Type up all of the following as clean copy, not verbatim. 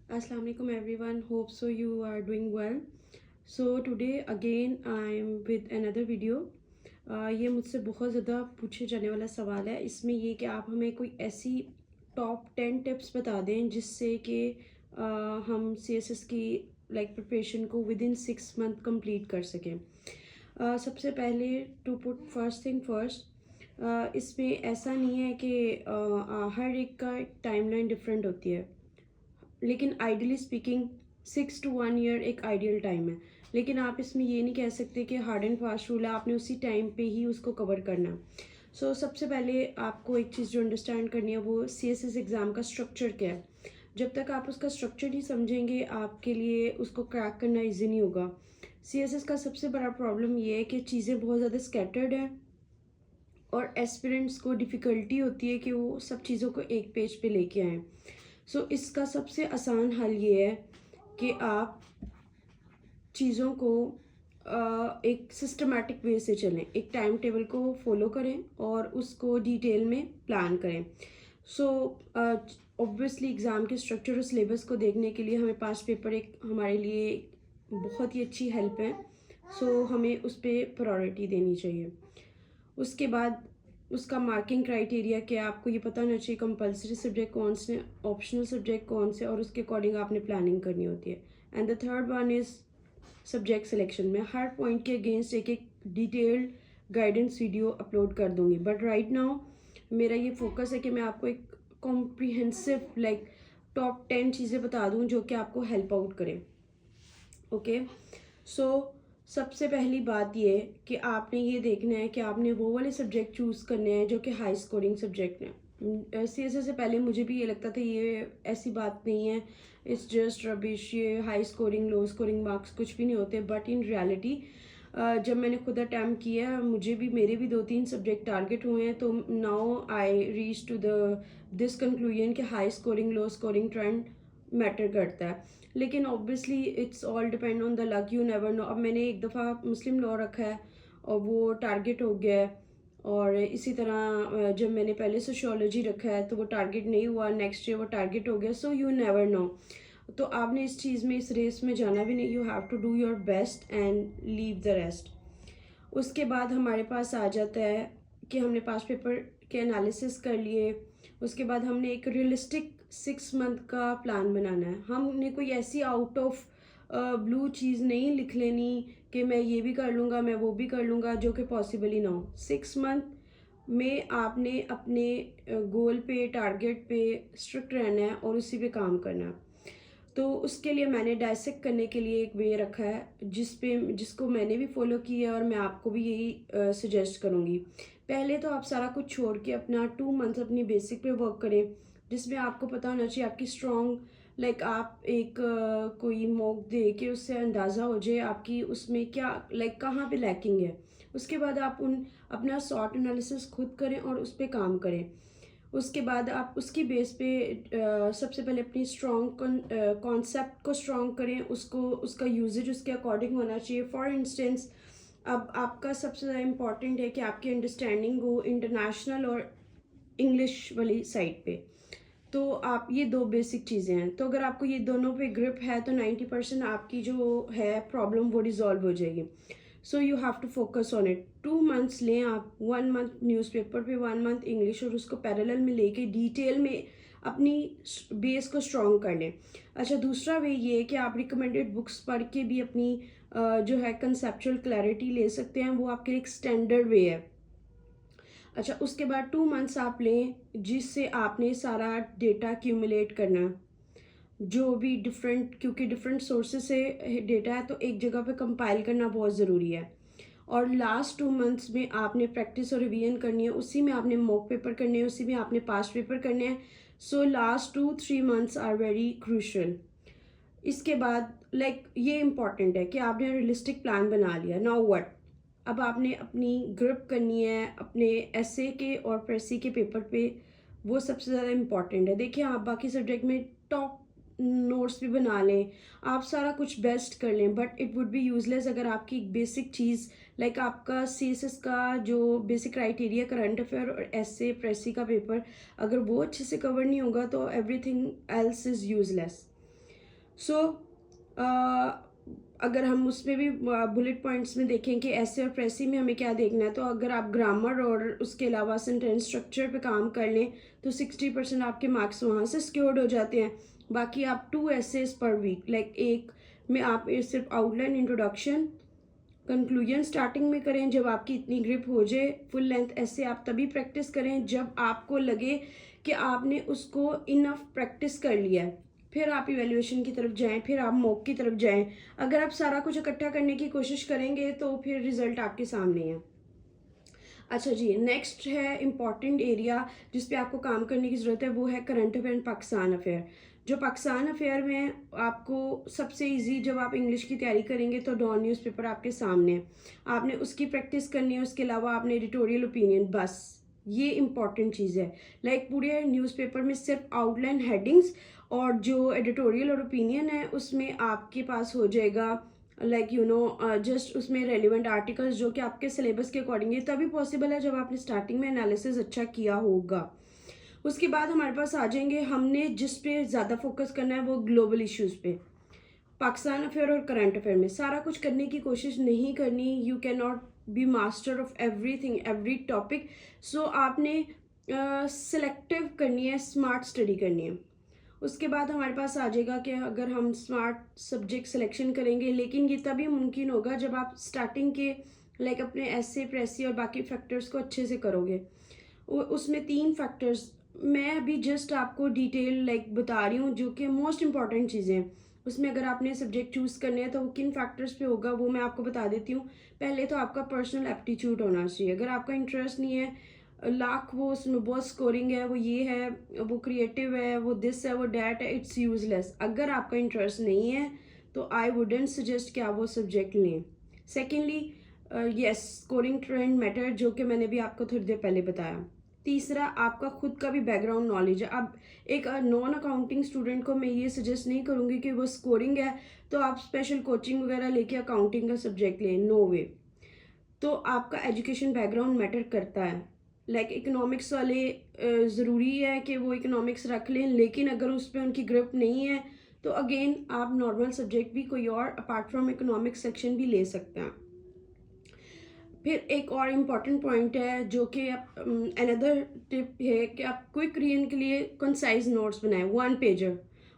Assalamu alaikum everyone. Hope so you are doing well. So today again I am with another video. ये मुझसे बहुत ज़्यादा पूछे जाने वाला सवाल है. इसमें ये कि आप हमें कोई ऐसी टॉप 10 टिप्स बता दें जिससे कि हम CSS की प्रिपरेशन को विद इन 6 मंथ कंप्लीट कर सकें. सबसे पहले to put first thing first, इसमें ऐसा नहीं है कि हर एक का टाइमलाइन डिफरेंट होती है, लेकिन आइडियली स्पीकिंग 6 to 1 year एक आइडियल टाइम है. लेकिन आप इसमें ये नहीं कह सकते कि हार्ड एंड फास्ट रूल है, आपने उसी टाइम पे ही उसको कवर करना है. सबसे पहले आपको एक चीज़ जो अंडरस्टैंड करनी है वो CSS एग्ज़ाम का स्ट्रक्चर क्या है. जब तक आप उसका स्ट्रक्चर नहीं समझेंगे आपके लिए उसको क्रैक करना ईजी नहीं होगा. CSS का सबसे बड़ा प्रॉब्लम ये है कि चीज़ें बहुत ज़्यादा स्कैटर्ड हैं और एस्पिरेंट्स को डिफ़िकल्टी होती है कि वो सब चीज़ों को एक पेज पे लेके आएँ. इसका सबसे आसान हल ये है कि आप चीज़ों को एक सिस्टमेटिक वे से चलें, एक टाइम टेबल को फॉलो करें और उसको डिटेल में प्लान करें. ऑब्वियसली एग्ज़ाम के स्ट्रक्चर और सिलेबस को देखने के लिए हमें पास्ट पेपर एक हमारे लिए बहुत ही अच्छी हेल्प है. हमें उस पर प्रायोरिटी देनी चाहिए. उसके बाद उसका मार्किंग क्राइटेरिया क्या, आपको ये पता होना चाहिए कंपलसरी सब्जेक्ट कौन से, ऑप्शनल सब्जेक्ट कौन से, और उसके अकॉर्डिंग आपने प्लानिंग करनी होती है. And the third one is subject selection. में हर पॉइंट के अगेंस्ट एक एक डिटेल्ड गाइडेंस वीडियो अपलोड कर दूंगी, बट राइट नाउ मेरा ये फोकस है कि मैं आपको एक कॉम्प्रिहेंसिव टॉप 10 चीज़ें बता दूँ जो कि आपको हेल्प आउट करें. ओके. सबसे पहली बात ये कि आपने ये देखना है कि आपने वो वाले सब्जेक्ट चूज़ करने हैं जो कि हाई स्कोरिंग सब्जेक्ट हैं. CSS से पहले मुझे भी ये लगता था ये ऐसी बात नहीं है, इट्स जस्ट रबिश, ये high scoring low scoring marks कुछ भी नहीं होते. बट इन रियलिटी जब मैंने खुद अटैम्प्ट किया मुझे भी मेरे भी 2-3 सब्जेक्ट टारगेट हुए हैं. तो now I reach to this conclusion कि high scoring low scoring trend matter करता है. लेकिन obviously it's all depend on the luck, you never know. अब मैंने एक दफ़ा मुस्लिम लॉ रखा है और वो टारगेट हो गया है, और इसी तरह जब मैंने पहले सोशियोलॉजी रखा है तो वो टारगेट नहीं हुआ, नेक्स्ट ईयर वो टारगेट हो गया. You never no. तो आपने इस चीज़ में, इस रेस में जाना भी नहीं. You have to do your best and leave the rest. उसके बाद हमारे पास आ जाता है कि हमने पास्ट पेपर के एनालिसिस कर लिए. उसके बाद हमने एक रियलिस्टिक 6 मंथ का प्लान बनाना है. हमने कोई ऐसी आउट ऑफ ब्लू चीज़ नहीं लिख लेनी कि मैं ये भी कर लूँगा मैं वो भी कर लूँगा, जो कि पॉसिबल ही ना हो. 6 मंथ में आपने अपने गोल पे, टारगेट पे स्ट्रिक्ट रहना है और उसी पे काम करना है. उसके लिए मैंने डायसेक्ट करने के लिए एक वे रखा है जिसको मैंने भी फॉलो किया है और मैं आपको भी यही सजेस्ट करूँगी. पहले तो आप सारा कुछ छोड़ के अपना 2 मंथ अपनी बेसिक पे वर्क करें, जिसमें आपको पता होना चाहिए आपकी स्ट्रॉन्ग आप एक कोई मॉक दे के उससे अंदाज़ा हो जाए आपकी उसमें क्या कहाँ पे लैकिंग है. उसके बाद आप अपना शॉर्ट एनालिसिस खुद करें और उस पर काम करें. उसके बाद आप उसकी बेस पे सबसे पहले अपनी स्ट्रॉन्ग कॉन्सेप्ट को स्ट्रॉन्ग करें, उसका यूजेज उसके अकॉर्डिंग होना चाहिए. फॉर इंस्टेंस अब आपका सबसे ज़्यादा इम्पॉर्टेंट है कि आपकी अंडरस्टैंडिंग हो इंटरनेशनल और इंग्लिश वाली साइड पे. तो आप ये दो बेसिक चीज़ें हैं. तो अगर आपको ये दोनों पे ग्रिप है तो 90% आपकी जो है प्रॉब्लम वो रिजॉल्व हो जाएगी. You have to focus on it. 2 months लें आप, 1 मंथ न्यूज़पेपर पे, 1 मंथ इंग्लिश, और उसको पैरेलल में लेके डिटेल में अपनी बेस को स्ट्रॉन्ग कर लें. अच्छा, दूसरा वे ये है कि आप रिकमेंडेड बुक्स पढ़ के भी अपनी जो है कंसेप्चुअल क्लैरिटी ले सकते हैं. वो आपके लिए एक स्टैंडर्ड वे है. अच्छा, उसके बाद 2 मंथ्स आप लें जिससे आपने सारा डेटा एक्यूमुलेट करना, जो भी डिफरेंट, क्योंकि डिफरेंट सोर्सेज से डेटा है तो एक जगह पे कंपाइल करना बहुत ज़रूरी है. और लास्ट 2 मंथ्स में आपने प्रैक्टिस और रिवीजन करनी है, उसी में आपने मॉक पेपर करने हैं, उसी में आपने पास्ट पेपर करने हैं. Last 2-3 months are very crucial. इसके बाद ये इम्पॉर्टेंट है कि आपने रियलिस्टिक प्लान बना लिया. नाउ व्हाट, अब आपने अपनी ग्रिप करनी है अपने एसए के और प्रेसी के पेपर पे. वो सबसे ज़्यादा इम्पॉर्टेंट है. देखिए, आप बाकी सब्जेक्ट में टॉप नोट्स भी बना लें, आप सारा कुछ बेस्ट कर लें, but it would be useless अगर आपकी बेसिक चीज़ आपका CSS का जो बेसिक क्राइटेरिया, करंट अफेयर और एसए प्रेसी का पेपर, अगर वो अच्छे से कवर नहीं होगा तो एवरीथिंग एल्स इज़ यूजलेस. सो अगर हम उसमें भी बुलेट पॉइंट्स में देखें कि ऐसे और प्रेसी में हमें क्या देखना है, तो अगर आप ग्रामर और उसके अलावा सेंटेंस स्ट्रक्चर पे काम कर लें तो 60% आपके मार्क्स वहाँ से सिक्योर्ड हो जाते हैं। बाकी आप 2 एसेस पर वीक, लाइक एक में आप सिर्फ आउटलाइन, इंट्रोडक्शन, कंक्लूजन स्टार्टिंग में करें जब आपकी इतनी ग्रिप हो जाए। फुल लेंथ ऐसे आप तभी प्रैक्टिस करें जब आपको लगे कि आपने उसको इनफ प्रैक्टिस कर लिया है। फिर आप इवैल्यूएशन की तरफ जाएं, फिर आप मॉक की तरफ जाएं। अगर आप सारा कुछ इकट्ठा करने की कोशिश करेंगे तो फिर रिजल्ट आपके सामने है। अच्छा जी, नेक्स्ट है इम्पॉर्टेंट एरिया जिस पे आपको काम करने की ज़रूरत है, वो है current affair and Pakistan affair. जो पाकिस्तान अफेयर में आपको सबसे इजी, जब आप इंग्लिश की तैयारी करेंगे तो डॉन न्यूज़पेपर आपके सामने है, आपने उसकी प्रैक्टिस करनी है। उसके अलावा आपने एडिटोरियल ओपिनियन, बस ये इंपॉर्टेंट चीज़ है। लाइक पूरे न्यूज़पेपर में सिर्फ आउटलाइन, हेडिंग्स और जो एडिटोरियल और ओपिनियन है उसमें आपके पास हो जाएगा लाइक जस्ट उसमें रेलिवेंट आर्टिकल्स जो कि आपके सिलेबस के अकॉर्डिंग है। तभी पॉसिबल है जब आपने स्टार्टिंग में एनालिसिस अच्छा किया होगा। उसके बाद हमारे पास आ जाएंगे, हमने जिस पे ज़्यादा फोकस करना है वो ग्लोबल इश्यूज़ पे। पाकिस्तान अफेयर और करंट अफेयर में सारा कुछ करने की कोशिश नहीं करनी। You can not be master of everything, every topic. So आपने सिलेक्टिव करनी है, स्मार्ट स्टडी करनी है। उसके बाद हमारे पास आ जाएगा कि अगर हम स्मार्ट सब्जेक्ट सिलेक्शन करेंगे, लेकिन ये तभी मुमकिन होगा जब आप स्टार्टिंग के लाइक अपने ऐसे प्रेसी और बाकी फैक्टर्स को अच्छे से करोगे। उसमें 3 फैक्टर्स मैं अभी जस्ट आपको डिटेल लाइक बता रही हूँ जो कि मोस्ट इंपॉर्टेंट चीज़ें हैं। उसमें अगर आपने सब्जेक्ट चूज़ करने हैं तो वो किन फैक्टर्स पे होगा वो मैं आपको बता देती हूँ। पहले तो आपका पर्सनल एप्टीट्यूड होना चाहिए। अगर आपका इंटरेस्ट नहीं है, लाख वो उसमें बहुत स्कोरिंग है, वो ये है, वो क्रिएटिव है, वो दिस है, वो डैट है, इट्स यूजलेस। अगर आपका इंटरेस्ट नहीं है तो आई वुडेंट सजेस्ट कि आप वो सब्जेक्ट लें। Secondly, yes, scoring trend matter, जो कि मैंने भी आपको थोड़ी देर पहले बताया। तीसरा, आपका खुद का भी बैकग्राउंड नॉलेज है। अब एक नॉन अकाउंटिंग स्टूडेंट को मैं ये सजेस्ट नहीं करूँगी कि वो स्कोरिंग है तो आप स्पेशल कोचिंग वगैरह लेके अकाउंटिंग का सब्जेक्ट लें, नो वे। तो आपका एजुकेशन बैकग्राउंड मैटर करता है। लाइक इकोनॉमिक्स वाले ज़रूरी है कि वो इकोनॉमिक्स रख लें, लेकिन अगर उस पर उनकी ग्रिप नहीं है तो अगेन आप नॉर्मल सब्जेक्ट भी कोई और अपार्ट फ्रॉम इकोनॉमिक्स सेक्शन भी ले सकते हैं। फिर एक और इम्पॉर्टेंट पॉइंट है जो कि अनदर टिप है कि आप क्विक रीडिंग के लिए कंसाइज नोट्स बनाएं।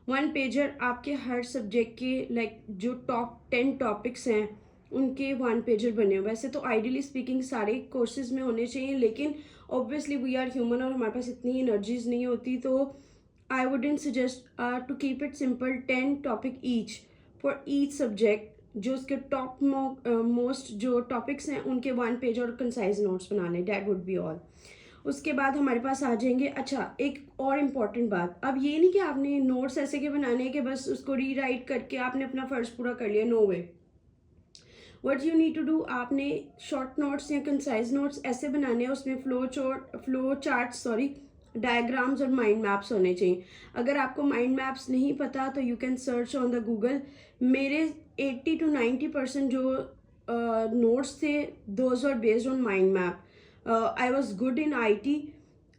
1 पेजर आपके हर सब्जेक्ट के लाइक जो टॉप 10 टॉपिक्स हैं उनके 1 पेजर बने हो। वैसे तो आइडियली स्पीकिंग सारे कोर्सेज में होने चाहिए, लेकिन ऑब्वियसली वी आर ह्यूमन और हमारे पास इतनी एनर्जीज नहीं होती। तो I wouldn't suggest to keep it simple, 10 topic each for each subject. जो उसके टॉप मोस्ट जो टॉपिक्स हैं उनके 1 पेज और कंसाइज नोट्स बना लें, डैट वुड बी ऑल। उसके बाद हमारे पास आ जाएंगे, अच्छा एक और इम्पॉर्टेंट बात, अब ये नहीं कि आपने नोट्स ऐसे के बनाने के बस उसको रीराइट करके आपने अपना फर्ज पूरा कर लिया, no way. What you need to do, आपने शॉर्ट नोट्स या कंसाइज नोट्स ऐसे बनाने हैं, उसमें फ्लो चार्ट डायग्राम्स और माइंड मैप्स होने चाहिए। अगर आपको माइंड मैप्स नहीं पता तो you can search on the Google. मेरे 80 to 90% जो नोट्स थे those are based on mind map. I was good in IT,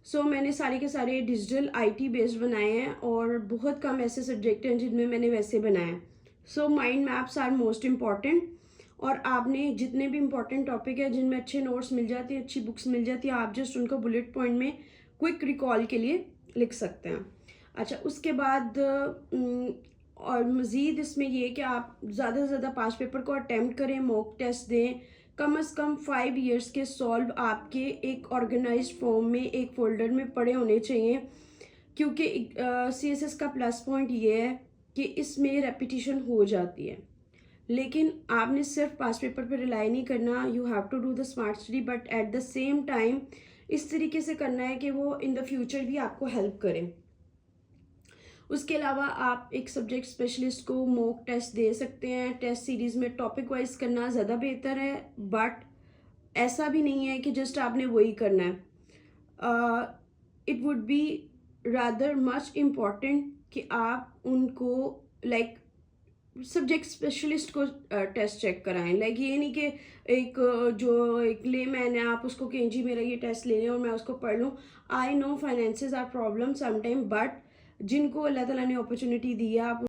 so मैंने सारे के सारे डिजिटल IT बेस्ड बनाए हैं और बहुत कम ऐसे सब्जेक्ट हैं जिनमें मैंने वैसे बनाए हैं। So mind maps are most important. और आपने जितने भी इंपॉर्टेंट टॉपिक है जिनमें अच्छे नोट्स मिल जाते हैं, अच्छी बुक्स मिल जाती है, आप जस्ट उनको बुलेट पॉइंट में क्विक रिकॉल के लिए लिख सकते हैं। अच्छा, उसके बाद और मज़ीद इसमें ये कि आप ज़्यादा से ज़्यादा 5 पेपर को अटैम्प्ट करें, मॉक टेस्ट दें। कम से कम 5 ईयर्स के सॉल्व आपके एक ऑर्गेनाइज्ड फॉर्म में एक फोल्डर में पड़े होने चाहिए, क्योंकि CSS का प्लस पॉइंट ये है कि इसमें रेपिटिशन हो जाती है। लेकिन आपने सिर्फ 5 पेपर पर रिलाई नहीं करना, you have to do the smart study, but at the same time इस तरीके से करना है कि वो इन द फ्यूचर भी आपको हेल्प करें। उसके अलावा आप एक सब्जेक्ट स्पेशलिस्ट को मॉक टेस्ट दे सकते हैं। टेस्ट सीरीज़ में टॉपिक वाइज करना ज़्यादा बेहतर है, बट ऐसा भी नहीं है कि जस्ट आपने वही करना है। It would be rather much important कि आप उनको लाइक सब्जेक्ट स्पेशलिस्ट को टेस्ट चेक कराएं। लाइक ये नहीं कि जो एक लेमैन है आप उसको कि जी मेरा ये टेस्ट ले लें और मैं उसको पढ़ लूँ। I know finances are problem sometime, but जिनको अल्लाह ताला ने अपॉर्चुनिटी दी है आप